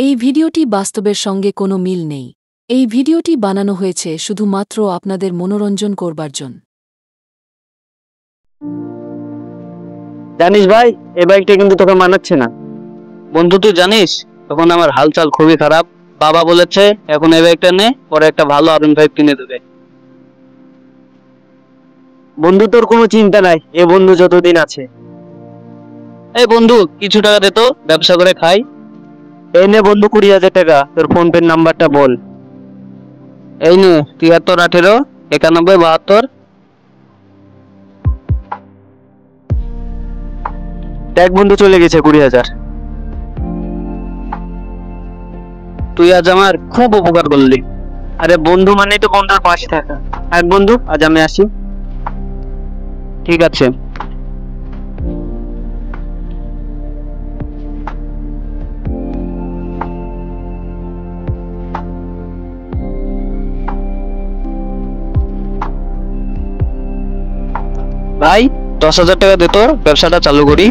এই ভিডিওটি বাস্তবের সঙ্গে কোনো মিল নেই। এই ভিডিওটি বানানো হয়েছে শুধুমাত্র আপনাদের মনোরঞ্জন করবার জন্য। জানিস ভাই, এই বাইকটা কিন্তু তোকে মানাচ্ছে না। বন্ধু তুই জানিস তখন আমার হালচাল খুবই খারাপ। বাবা বলেছে এখন এই বাইকটা নে, পরে একটা ভালো R15 কিনে দেবে। বন্ধু তোর কোনো চিন্তা নাই, এ বন্ধু যতদিন আছে। এই বন্ধু কিছু টাকা দে তো, ব্যবসা করে খাই। এই নে বন্ধু 20,000 টাকা, তোর ফোন পে নাম্বারটা বল। এই নে 73 18 91 72। দেখ বন্ধু চলে গেছে 20,000। তুই আজ আমার খুব উপকার করলি। আরে বন্ধু মানে তো বন্ধুর পাশে থাকা। আর বন্ধু আজ আমি আসি। ঠিক আছে। ভাই 10,000 টাকা দে তো, ব্যবসাটা চালু করি।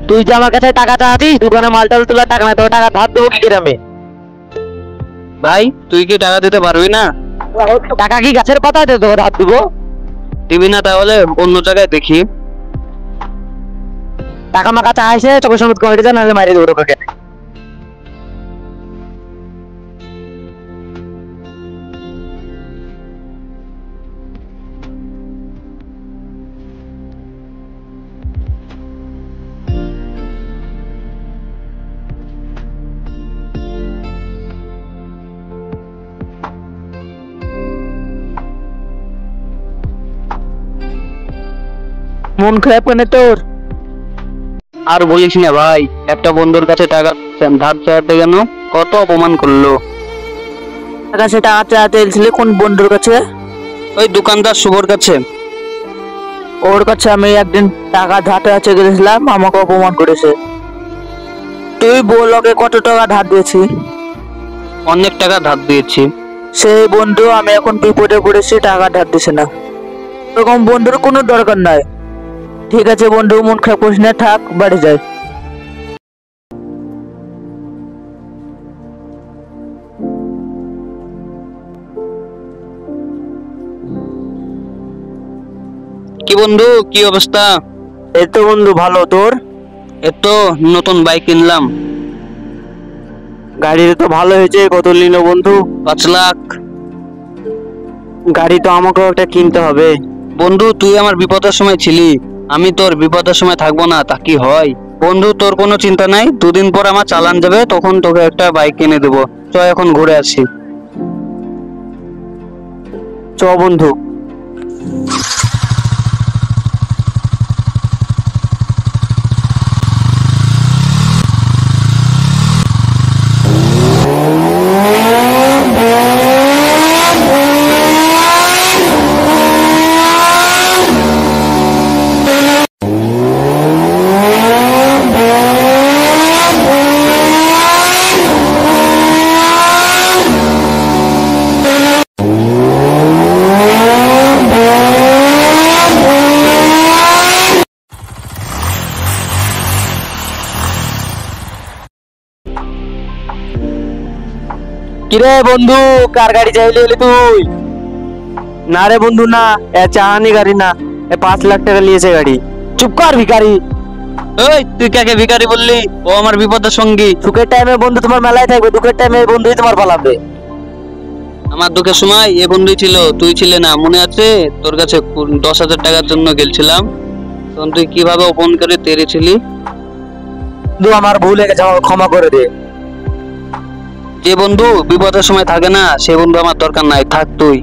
তুই যে আমার কাছে টাকা চাচ্ছিস, দোকানে মালটাল তোলার টাকা নাই, তোর টাকা ধার দেবো কি গ্রামে? ভাই তুই কি টাকা দিতে পারবি না? টাকা কি গাছের পাতায় তোকে ধার দেবো? দিবি না তাহলে অন্য জায়গায় দেখি। টাকা আমার কাছে আসে চোখের সমেত কমিটি যা, নাহলে মারিয়ে দেবো তোকে। মন খারাপ কেন তোর? আর বলিস না ভাই, একটা বন্ধুর কাছে টাকা ধার চাইতে কেন, কত অপমান করলো। কাছে টাকা চাইতে এসেছিলি কোন বন্ধুর কাছে? ওই দোকানদার শুভর কাছে। ওর কাছে আমি একদিন টাকা ধার চাইতে গেছিলাম, আমাকে অপমান করেছে। তুই বল ওকে কত টাকা ধার দিয়েছি? অনেক টাকা ধার দিয়েছি। সেই বন্ধু আমি এখন বিপদে পড়েছি, টাকা ধার দিছে না। এরকম বন্ধুর কোনো দরকার নাই। ঠিক আছে বন্ধু, মন খারাপ করিস না, থাক, বাড়ি যাই। কি বন্ধু, কি অবস্থা? এই তো বন্ধু ভালো, তোর? এত নতুন বাইক কিনলাম। গাড়ি তো ভালো হয়েছে, কত নিল বন্ধু? 5 লাখ। গাড়ি তো আমাকেও একটা কিনতে হবে। বন্ধু তুই আমার বিপদের সময় ছিলি, আমি তোর বিপদের সময় থাকবো না তা কি হয়? বন্ধু তোর কোনো চিন্তা নাই, 2 দিন পর আমার চালান যাবে, তখন তোকে একটা বাইক কিনে দেবো। চ এখন ঘুরে আসি। চ বন্ধু। কিরে বন্ধু, কার গাড়ি চাইলি এলি তুই? না রে বন্ধু না, চাহানি গাড়ি না, 5 লাখ টাকা নিয়েছে গাড়ি। চুপ কর ভিখারি। এই তুই কাকে ভিখারি বললি? ও আমার বিপদের সঙ্গী। সুখের টাইমে বন্ধু তোমার মেলায় থাকবে, দুঃখের টাইমে বন্ধুই তোমার পালাবে। আমার দুঃখের সময় এ বন্ধুই ছিল, তুই ছিলে না, মনে আছে? তোর কাছে 10,000 টাকার জন্য গেছিলাম, তখন তুই কিভাবে অপমান করে তেড়েছিলি। তুই আমার ভুল হয়ে গেছে, আমাকে ক্ষমা করে দে। যে বন্ধু বিপদের সময় থাকে না, সে বন্ধু আমার দরকার নাই, থাক তুই।